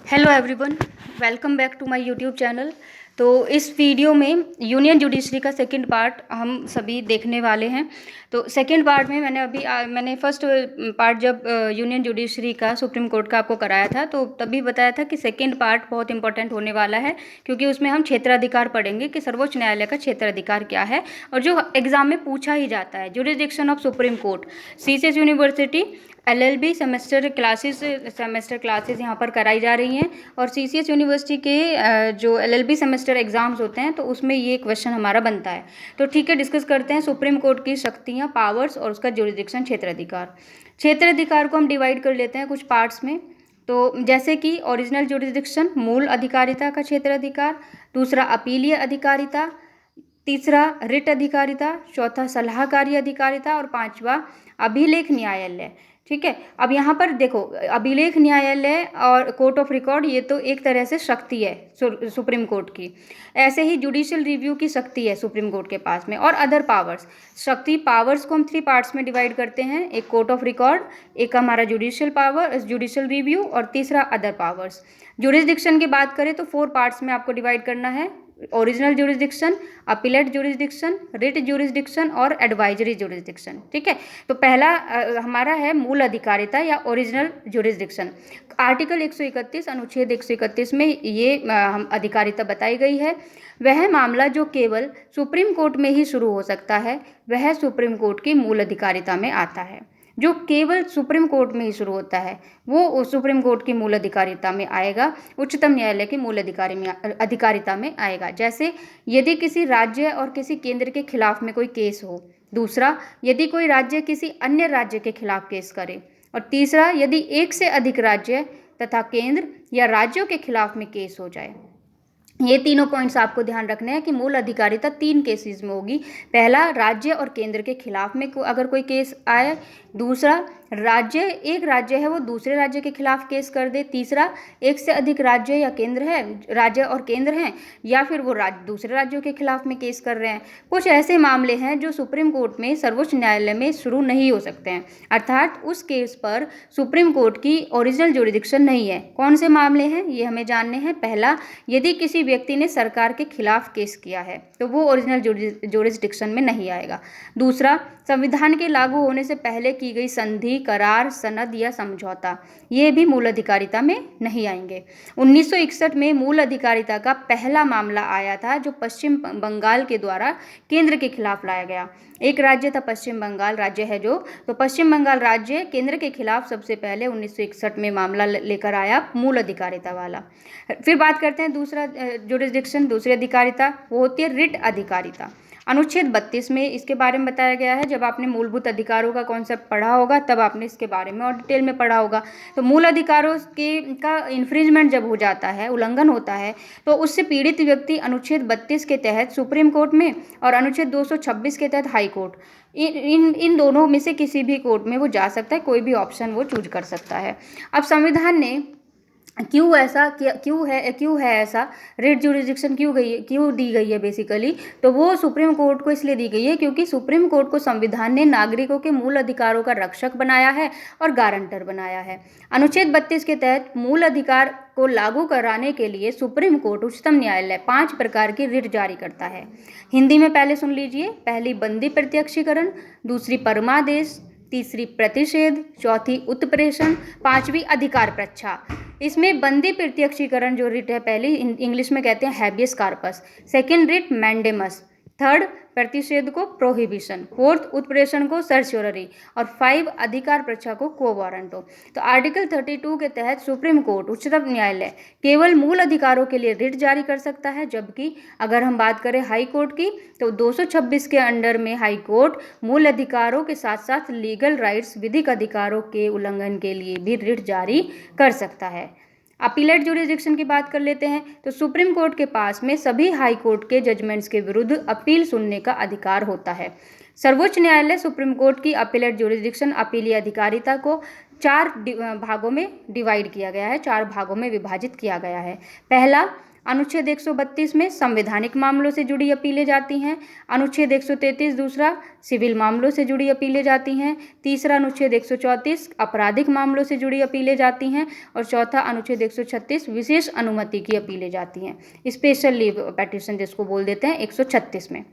Hello everyone, welcome back to my YouTube channel. तो इस video में यूनियन जुडिशरी का सेकंड पार्ट हम सभी देखने वाले हैं। तो सेकंड पार्ट में मैंने फर्स्ट पार्ट जब यूनियन जुडिशरी का सुप्रीम कोर्ट का आपको कराया था तो तभी बताया था कि सेकंड पार्ट बहुत इंपॉर्टेंट होने वाला है, क्योंकि उसमें हम क्षेत्राधिकार पढ़ेंगे कि सर्वोच्च न्यायालय का क्षेत्राधिकार क्या है और जो एग्जाम में पूछा ही जाता है। Jurisdiction of supreme court, CCS university LLB semester classes यहाँ पर कराई जा रही हैं और सीसीएस यूनिवर्सिटी के जो एलएलबी सेमेस्टर एग्जाम्स होते हैं तो उसमें ये क्वेश्चन हमारा बनता है। तो ठीक है, डिस्कस करते हैं सुप्रीम कोर्ट की शक्तियाँ, पावर्स और उसका जुरिसडिक्शन क्षेत्राधिकार को हम डिवाइड कर लेते हैं कुछ पार्ट्स में। तो जैसे कि ओरिजिनल जुरिसडिक्शन, मूल अधिकारिता का क्षेत्राधिकार, दूसरा अपीलीय अधिकारिता, तीसरा रिट अधिकारिता, चौथा सलाहकारी अधिकारिता और पांचवा अभिलेख न्यायालय। ठीक है, अब यहाँ पर देखो, अभिलेख न्यायालय और कोर्ट ऑफ रिकॉर्ड ये तो एक तरह से शक्ति है सुप्रीम कोर्ट की। ऐसे ही जुडिशियल रिव्यू की शक्ति है सुप्रीम कोर्ट के पास में। और अदर पावर्स, शक्ति पावर्स को हम 3 पार्ट्स में डिवाइड करते हैं, एक कोर्ट ऑफ रिकॉर्ड, एक हमारा जुडिशियल रिव्यू और तीसरा अदर पावर्स। जुरिसडिक्शन की बात करें तो 4 पार्ट्स में आपको डिवाइड करना है, original jurisdiction, appellate jurisdiction, writ jurisdiction और एडवाइजरी जुरिसडिक्शन। ठीक है, तो पहला हमारा है मूल अधिकारिता या ओरिजिनल जुरिसडिक्शन। आर्टिकल 131 अनुच्छेद 131 में ये अधिकारिता बताई गई है। वह मामला जो केवल सुप्रीम कोर्ट में ही शुरू हो सकता है वह सुप्रीम कोर्ट की मूल अधिकारिता में आता है। जो केवल सुप्रीम कोर्ट में ही शुरू होता है वो सुप्रीम कोर्ट की मूल अधिकारिता में आएगा, उच्चतम न्यायालय की मूल अधिकारिता में आएगा। जैसे यदि किसी राज्य और किसी केंद्र के खिलाफ में कोई केस हो, दूसरा यदि कोई राज्य किसी अन्य राज्य के खिलाफ केस करे, और तीसरा यदि एक से अधिक राज्य तथा केंद्र या राज्यों के खिलाफ में केस हो जाए। ये तीनों पॉइंट्स आपको ध्यान रखने हैं कि मूल अधिकारिता 3 केसेस में होगी। पहला, राज्य और केंद्र के खिलाफ में अगर कोई केस आए, दूसरा एक राज्य है वो दूसरे राज्य के खिलाफ केस कर दे, तीसरा एक से अधिक राज्य और केंद्र हैं या फिर वो दूसरे राज्यों के खिलाफ में केस कर रहे हैं। कुछ ऐसे मामले हैं जो सुप्रीम कोर्ट में, सर्वोच्च न्यायालय में शुरू नहीं हो सकते हैं, अर्थात उस केस पर सुप्रीम कोर्ट की ओरिजिनल जुरिसडिक्शन नहीं है। कौन से मामले हैं ये हमें जानने हैं। पहला, यदि किसी व्यक्ति ने सरकार के खिलाफ केस किया है तो वो ओरिजिनल जुरिसडिक्शन में नहीं आएगा। दूसरा, संविधान के लागू होने से पहले की गई संधि, करार, सनद या समझौता, ये भी मूल अधिकारिता में नहीं आएंगे। 1961 में मूल अधिकारिता का पहला मामला आया था जो पश्चिम बंगाल के द्वारा केंद्र के खिलाफ लाया गया। एक राज्य था पश्चिम बंगाल राज्य है जो, तो पश्चिम बंगाल राज्य केंद्र के खिलाफ सबसे पहले 1961 में मामला लेकर आया मूल अधिकारिता वाला। फिर बात करते हैं दूसरा जुरिसडिक्शन, दूसरी अधिकारिता, वो होती है रिट अधिकारिता। अनुच्छेद 32 में इसके बारे में बताया गया है। जब आपने मूलभूत अधिकारों का कॉन्सेप्ट पढ़ा होगा तब आपने इसके बारे में और डिटेल में पढ़ा होगा। तो मूल अधिकारों का इन्फ्रिंजमेंट जब हो जाता है, उल्लंघन होता है, तो उससे पीड़ित व्यक्ति अनुच्छेद 32 के तहत सुप्रीम कोर्ट में और अनुच्छेद 226 के तहत हाई कोर्ट, इन दोनों में से किसी भी कोर्ट में वो जा सकता है, कोई भी ऑप्शन वो चूज कर सकता है। अब संविधान ने क्यों है ऐसा, रिट जुरिसडिक्शन क्यों दी गई है बेसिकली, तो वो सुप्रीम कोर्ट को इसलिए दी गई है क्योंकि सुप्रीम कोर्ट को संविधान ने नागरिकों के मूल अधिकारों का रक्षक बनाया है और गारंटर बनाया है। अनुच्छेद 32 के तहत मूल अधिकार को लागू कराने के लिए सुप्रीम कोर्ट, उच्चतम न्यायालय 5 प्रकार की रिट जारी करता है। हिंदी में पहले सुन लीजिए। पहली, बंदी प्रत्यक्षीकरण, दूसरी परमादेश, तीसरी प्रतिषेध, चौथी उत्प्रेषण, पांचवी अधिकार प्रच्छा। इसमें बंदी प्रत्यक्षीकरण जो रिट है पहली, इंग्लिश में कहते हैं habeas corpus, second writ mandamus, third प्रतिषेध को प्रोहिबिशन, फोर्थ उत्प्रेषण को सर्च्योररी और 5 अधिकार प्रच्छा को को वारंटो। तो आर्टिकल 32 के तहत सुप्रीम कोर्ट, उच्चतम न्यायालय केवल मूल अधिकारों के लिए रिट जारी कर सकता है, जबकि अगर हम बात करें हाई कोर्ट की तो 226 के अंडर में हाई कोर्ट मूल अधिकारों के साथ साथ लीगल राइट्स, विधिक अधिकारों के उल्लंघन के लिए भी रिट जारी कर सकता है। अपीलेट जुरिसडिक्शन की बात कर लेते हैं तो सुप्रीम कोर्ट के पास में सभी हाई कोर्ट के जजमेंट्स के विरुद्ध अपील सुनने का अधिकार होता है। सर्वोच्च न्यायालय सुप्रीम कोर्ट की अपीलेट जुरिसडिक्शन, अपीलीय अधिकारिता को 4 भागों में डिवाइड किया गया है, 4 भागों में विभाजित किया गया है। पहला, अनुच्छेद 132 में संवैधानिक मामलों से जुड़ी अपीलें जाती हैं। अनुच्छेद 133 दूसरा सिविल मामलों से जुड़ी अपीलें जाती हैं। तीसरा अनुच्छेद 134 आपराधिक मामलों से जुड़ी अपीलें जाती हैं। और चौथा अनुच्छेद 136 विशेष अनुमति की अपीलें जाती हैं, स्पेशल लीव पेटिशन जिसको बोल देते हैं 136 में।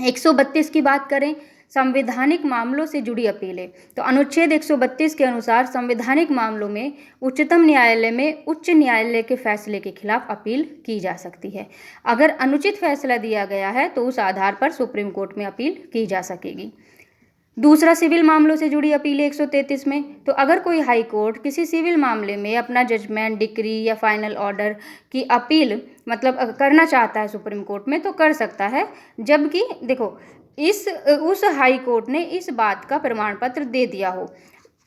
132 की बात करें, संवैधानिक मामलों से जुड़ी अपीलें, तो अनुच्छेद 132 के अनुसार संवैधानिक मामलों में उच्चतम न्यायालय में उच्च न्यायालय के फैसले के खिलाफ अपील की जा सकती है। अगर अनुचित फैसला दिया गया है तो उस आधार पर सुप्रीम कोर्ट में अपील की जा सकेगी। दूसरा सिविल मामलों से जुड़ी अपीलें 133 में, तो अगर कोई हाई कोर्ट किसी सिविल मामले में अपना जजमेंट, डिक्री या फाइनल ऑर्डर की अपील मतलब करना चाहता है सुप्रीम कोर्ट में तो कर सकता है, जबकि देखो उस हाई कोर्ट ने इस बात का प्रमाण पत्र दे दिया हो।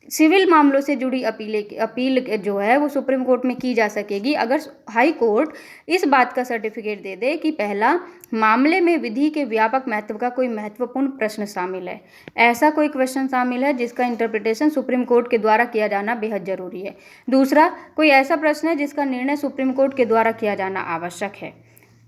सिविल मामलों से जुड़ी अपील जो है वो सुप्रीम कोर्ट में की जा सकेगी अगर हाई कोर्ट इस बात का सर्टिफिकेट दे दे कि पहला, मामले में विधि के व्यापक महत्व का कोई महत्वपूर्ण प्रश्न शामिल है, ऐसा कोई क्वेश्चन शामिल है जिसका इंटरप्रिटेशन सुप्रीम कोर्ट के द्वारा किया जाना बेहद जरूरी है। दूसरा, कोई ऐसा प्रश्न है जिसका निर्णय सुप्रीम कोर्ट के द्वारा किया जाना आवश्यक है।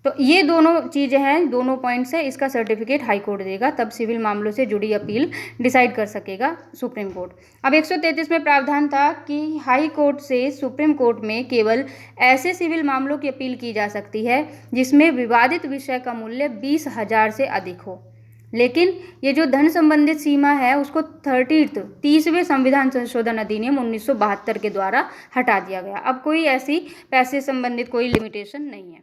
तो ये दोनों चीज़ें हैं, दोनों पॉइंट्स है, इसका सर्टिफिकेट हाई कोर्ट देगा, तब सिविल मामलों से जुड़ी अपील डिसाइड कर सकेगा सुप्रीम कोर्ट। अब 133 में प्रावधान था कि हाई कोर्ट से सुप्रीम कोर्ट में केवल ऐसे सिविल मामलों की अपील की जा सकती है जिसमें विवादित विषय का मूल्य 20,000 से अधिक हो। लेकिन ये जो धन संबंधित सीमा है उसको 30वें संविधान संशोधन अधिनियम 1972 के द्वारा हटा दिया गया। अब कोई ऐसी पैसे संबंधित कोई लिमिटेशन नहीं है।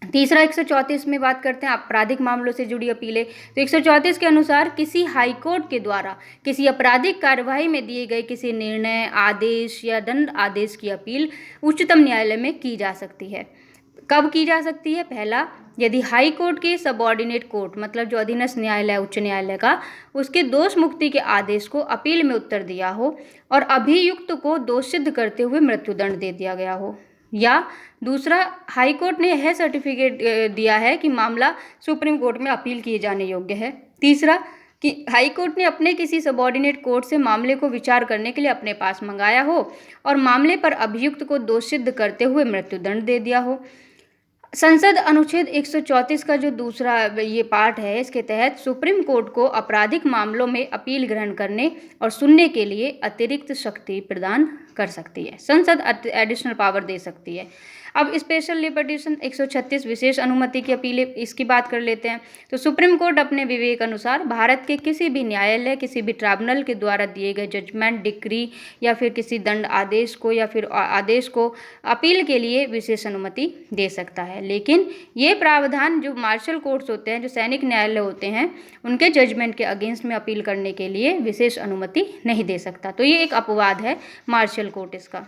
तीसरा 134 में बात करते हैं आपराधिक मामलों से जुड़ी अपीलें, तो 134 के अनुसार किसी हाई कोर्ट के द्वारा किसी आपराधिक कार्यवाही में दिए गए किसी निर्णय, आदेश या दंड आदेश की अपील उच्चतम न्यायालय में की जा सकती है। कब की जा सकती है? पहला, यदि हाई कोर्ट के सबऑर्डिनेट कोर्ट मतलब जो अधीनस्थ न्यायालय उच्च न्यायालय का, उसके दोष मुक्ति के आदेश को अपील में उत्तर दिया हो और अभियुक्त को दोष सिद्ध करते हुए मृत्युदंड दे दिया गया हो, या दूसरा, हाई कोर्ट ने यह सर्टिफिकेट दिया है कि मामला सुप्रीम कोर्ट में अपील किए जाने योग्य है। तीसरा, कि हाई कोर्ट ने अपने किसी सबऑर्डिनेट कोर्ट से मामले को विचार करने के लिए अपने पास मंगाया हो और मामले पर अभियुक्त को दोष सिद्ध करते हुए मृत्युदंड दे दिया हो। संसद अनुच्छेद 134 का जो दूसरा ये पार्ट है, इसके तहत सुप्रीम कोर्ट को आपराधिक मामलों में अपील ग्रहण करने और सुनने के लिए अतिरिक्त शक्ति प्रदान कर सकती है। संसद एडिशनल पावर दे सकती है। अब स्पेशल लीव पिटीशन 136 विशेष अनुमति की अपीलें, इसकी बात कर लेते हैं। तो सुप्रीम कोर्ट अपने विवेक अनुसार भारत के किसी भी न्यायालय, किसी भी ट्राइब्यूनल के द्वारा दिए गए जजमेंट, डिक्री या फिर किसी दंड आदेश को या फिर आदेश को अपील के लिए विशेष अनुमति दे सकता है। लेकिन ये प्रावधान जो मार्शल कोर्ट्स होते हैं, जो सैनिक न्यायालय होते हैं, उनके जजमेंट के अगेंस्ट में अपील करने के लिए विशेष अनुमति नहीं दे सकता। तो ये एक अपवाद है मार्शल कोर्ट इसका।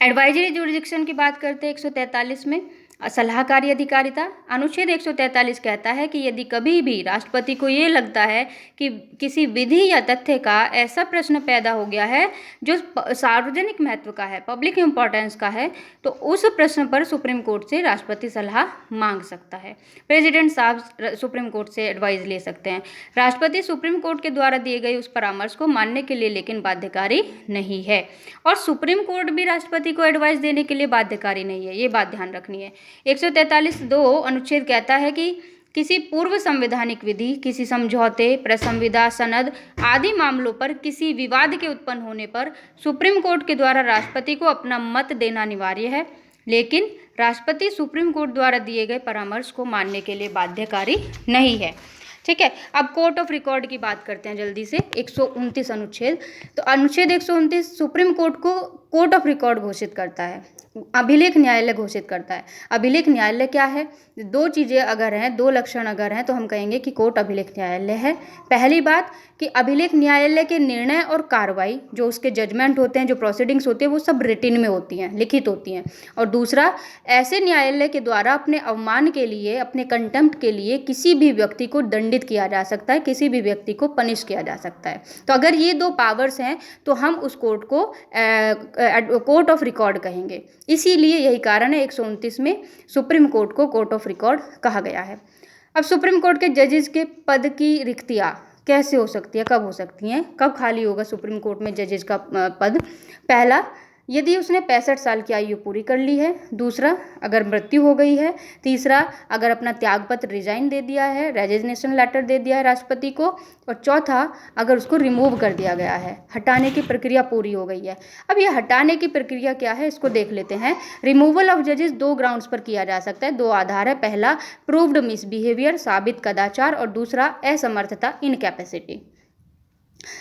एडवाइजरी जुरिडिक्शन की बात करते हैं 143 में, सलाहकारी अधिकारिता। अनुच्छेद 143 कहता है कि यदि कभी भी राष्ट्रपति को ये लगता है कि किसी विधि या तथ्य का ऐसा प्रश्न पैदा हो गया है जो सार्वजनिक महत्व का है, पब्लिक इम्पोर्टेंस का है, तो उस प्रश्न पर सुप्रीम कोर्ट से राष्ट्रपति सलाह मांग सकता है। प्रेसिडेंट साहब सुप्रीम कोर्ट से एडवाइस ले सकते हैं। राष्ट्रपति सुप्रीम कोर्ट के द्वारा दिए गए उस परामर्श को मानने के लिए लेकिन बाध्यकारी नहीं है, और सुप्रीम कोर्ट भी राष्ट्रपति को एडवाइस देने के लिए बाध्यकारी नहीं है, ये बात ध्यान रखनी है। 143(2) अनुच्छेद कहता है कि किसी पूर्व संवैधानिक विधि, किसी समझौते, प्रसंविदा, सनद आदि मामलों पर किसी विवाद के उत्पन्न होने पर सुप्रीम कोर्ट के द्वारा राष्ट्रपति को अपना मत देना अनिवार्य है, लेकिन राष्ट्रपति सुप्रीम कोर्ट द्वारा दिए गए परामर्श को मानने के लिए बाध्यकारी नहीं है। ठीक है, अब कोर्ट ऑफ रिकॉर्ड की बात करते हैं जल्दी से। 129 अनुच्छेद, तो अनुच्छेद 129 सुप्रीम कोर्ट को कोर्ट ऑफ रिकॉर्ड घोषित करता है, अभिलेख न्यायालय घोषित करता है। अभिलेख न्यायालय क्या है? दो चीज़ें अगर हैं, दो लक्षण अगर हैं, तो हम कहेंगे कि कोर्ट अभिलेख न्यायालय है। पहली बात कि अभिलेख न्यायालय के निर्णय और कार्रवाई, जो उसके जजमेंट होते हैं, जो प्रोसीडिंग्स होते हैं, वो सब रिटिन में होती हैं, लिखित होती हैं। और दूसरा, ऐसे न्यायालय के द्वारा अपने अवमान के लिए, अपने कंटेम्प्ट के लिए किसी भी व्यक्ति को दंडित किया जा सकता है, किसी भी व्यक्ति को पनिश किया जा सकता है। तो अगर ये दो पावर्स हैं तो हम उस कोर्ट को कोर्ट ऑफ रिकॉर्ड कहेंगे। इसीलिए यही कारण है 129 में सुप्रीम कोर्ट को कोर्ट ऑफ रिकॉर्ड कहा गया है। अब सुप्रीम कोर्ट के जजेस के पद की रिक्तियाँ कैसे हो सकती है, कब हो सकती हैं, कब खाली होगा सुप्रीम कोर्ट में जजेस का पद? पहला, यदि उसने 65 साल की आयु पूरी कर ली है, दूसरा अगर मृत्यु हो गई है, तीसरा अगर अपना त्यागपत्र रिजाइन दे दिया है, रेजिग्नेशन लेटर दे दिया है राष्ट्रपति को, और चौथा अगर उसको रिमूव कर दिया गया है, हटाने की प्रक्रिया पूरी हो गई है। अब ये हटाने की प्रक्रिया क्या है इसको देख लेते हैं। रिमूवल ऑफ जजेस 2 ग्राउंड्स पर किया जा सकता है, 2 आधार है। पहला प्रूव्ड मिसबिहेवियर, साबित कदाचार, और दूसरा असमर्थता, इनकैपेसिटी।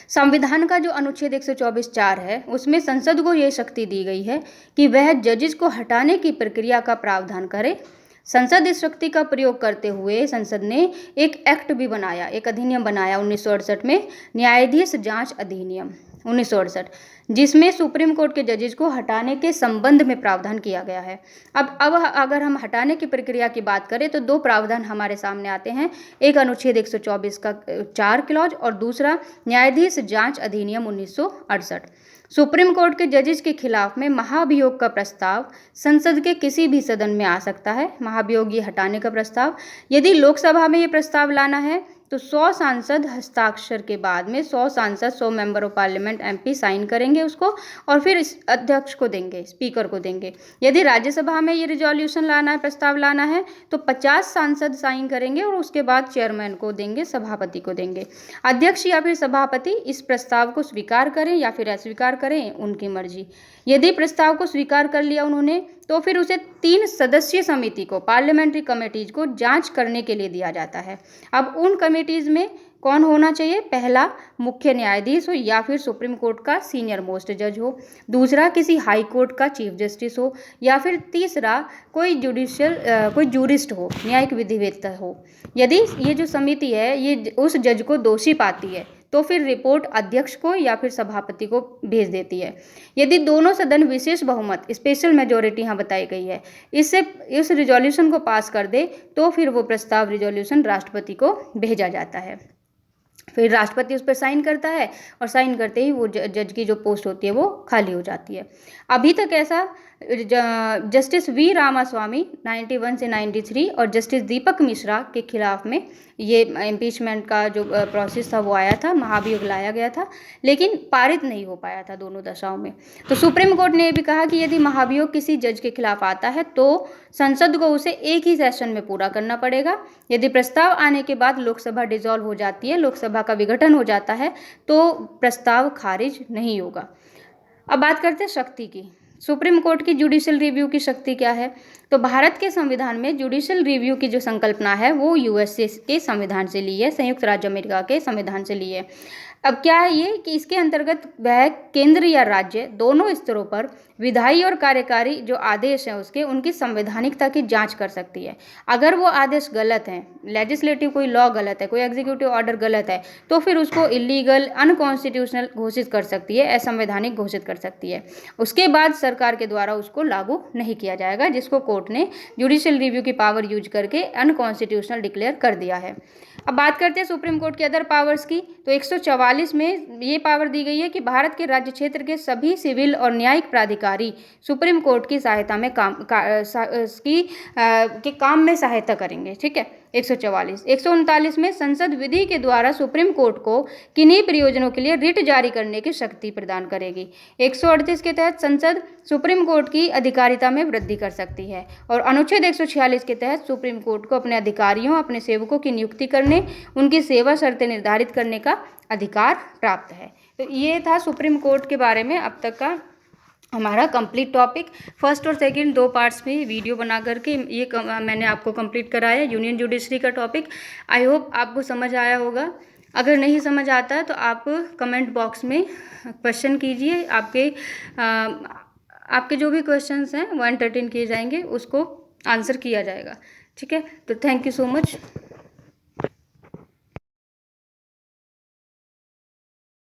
संविधान का जो अनुच्छेद 124(4) है उसमें संसद को ये शक्ति दी गई है कि वह जजेस को हटाने की प्रक्रिया का प्रावधान करे। संसद इस शक्ति का प्रयोग करते हुए संसद ने एक एक्ट भी बनाया, एक अधिनियम बनाया 1968 में, न्यायाधीश जांच अधिनियम 1968, जिसमें सुप्रीम कोर्ट के जजेस को हटाने के संबंध में प्रावधान किया गया है। अब अगर हम हटाने की प्रक्रिया की बात करें तो 2 प्रावधान हमारे सामने आते हैं, एक अनुच्छेद 124 का 4 क्लॉज और दूसरा न्यायाधीश जांच अधिनियम 1968। सुप्रीम कोर्ट के जजेस के खिलाफ में महाभियोग का प्रस्ताव संसद के किसी भी सदन में आ सकता है। महाभियोग ये हटाने का प्रस्ताव, यदि लोकसभा में ये प्रस्ताव लाना है तो 100 सांसद हस्ताक्षर के बाद में 100 सांसद 100 member of parliament MP sign करेंगे उसको और फिर इस अध्यक्ष को देंगे, स्पीकर को देंगे। यदि राज्यसभा में ये रिजोल्यूशन लाना है, प्रस्ताव लाना है तो 50 सांसद साइन करेंगे और उसके बाद चेयरमैन को देंगे, सभापति को देंगे। अध्यक्ष या फिर सभापति इस प्रस्ताव को स्वीकार करें या फिर अस्वीकार करें, उनकी मर्जी। यदि प्रस्ताव को स्वीकार कर लिया उन्होंने तो फिर उसे 3 सदस्यीय समिति को, पार्लियामेंट्री कमेटीज को जांच करने के लिए दिया जाता है। अब उन कमेटीज में कौन होना चाहिए? पहला मुख्य न्यायाधीश हो या फिर सुप्रीम कोर्ट का सीनियर मोस्ट जज हो, दूसरा किसी हाई कोर्ट का चीफ जस्टिस हो, या फिर तीसरा कोई जूरिस्ट हो, न्यायिक विधिवेत्ता हो। यदि ये जो समिति है ये उस जज को दोषी पाती है तो फिर रिपोर्ट अध्यक्ष को या फिर सभापति को भेज देती है। यदि दोनों सदन विशेष बहुमत, स्पेशल मेजोरिटी यहाँ बताई गई है, इससे इस रिजोल्यूशन को पास कर दे तो फिर वो प्रस्ताव रिजोल्यूशन राष्ट्रपति को भेजा जाता है। फिर राष्ट्रपति उस पर साइन करता है और साइन करते ही वो जज की जो पोस्ट होती है वो खाली हो जाती है। अभी तक ऐसा जस्टिस वी रामास्वामी 91 से 93 और जस्टिस दीपक मिश्रा के खिलाफ में ये इम्पीचमेंट का जो प्रोसेस था वो आया था, महाभियोग लाया गया था, लेकिन पारित नहीं हो पाया था दोनों दशाओं में। तो सुप्रीम कोर्ट ने ये भी कहा कि यदि महाभियोग किसी जज के खिलाफ आता है तो संसद को उसे एक ही सेशन में पूरा करना पड़ेगा। यदि प्रस्ताव आने के बाद लोकसभा डिसॉल्व हो जाती है, लोकसभा का विघटन हो जाता है, तो प्रस्ताव खारिज नहीं होगा। अब बात करते हैं शक्ति की। सुप्रीम कोर्ट की जुडिशियल रिव्यू की शक्ति क्या है? तो भारत के संविधान में जुडिशियल रिव्यू की जो संकल्पना है वो USA के संविधान से ली है, संयुक्त राज्य अमेरिका के संविधान से ली है। अब क्या है ये कि इसके अंतर्गत वह केंद्र या राज्य दोनों स्तरों पर विधायी और कार्यकारी जो आदेश हैं उसके उनकी संवैधानिकता की जांच कर सकती है। अगर वो आदेश गलत हैं, लेजिस्लेटिव कोई लॉ गलत है, कोई एग्जीक्यूटिव ऑर्डर गलत है, तो फिर उसको इलीगल, अनकॉन्स्टिट्यूशनल घोषित कर सकती है, असंवैधानिक घोषित कर सकती है। उसके बाद सरकार के द्वारा उसको लागू नहीं किया जाएगा, जिसको कोर्ट ने जुडिशियल रिव्यू की पावर यूज करके अनकॉन्स्टिट्यूशनल डिक्लेयर कर दिया है। अब बात करते हैं सुप्रीम कोर्ट के अदर पावर्स की। तो 144 में ये पावर दी गई है कि भारत के राज्य क्षेत्र के सभी सिविल और न्यायिक प्राधिकारी सुप्रीम कोर्ट की सहायता में काम में सहायता करेंगे। ठीक है, 144। 139 में संसद विधि के द्वारा सुप्रीम कोर्ट को किन्हीं प्रयोजनों के लिए रिट जारी करने की शक्ति प्रदान करेगी। 138 के तहत संसद सुप्रीम कोर्ट की अधिकारिता में वृद्धि कर सकती है और अनुच्छेद 146 के तहत सुप्रीम कोर्ट को अपने अधिकारियों, अपने सेवकों की नियुक्ति करने, उनकी सेवा शर्तें निर्धारित करने का अधिकार प्राप्त है। तो ये था सुप्रीम कोर्ट के बारे में अब तक का हमारा कंप्लीट टॉपिक। फर्स्ट और सेकंड 2 पार्ट्स में वीडियो बना करके ये मैंने आपको कंप्लीट कराया यूनियन जुडिशरी का टॉपिक। आई होप आपको समझ आया होगा। अगर नहीं समझ आता तो आप कमेंट बॉक्स में क्वेश्चन कीजिए। आपके जो भी क्वेश्चंस हैं वो एंटरटेन किए जाएंगे, उसको आंसर किया जाएगा। ठीक है, तो थैंक यू सो मच।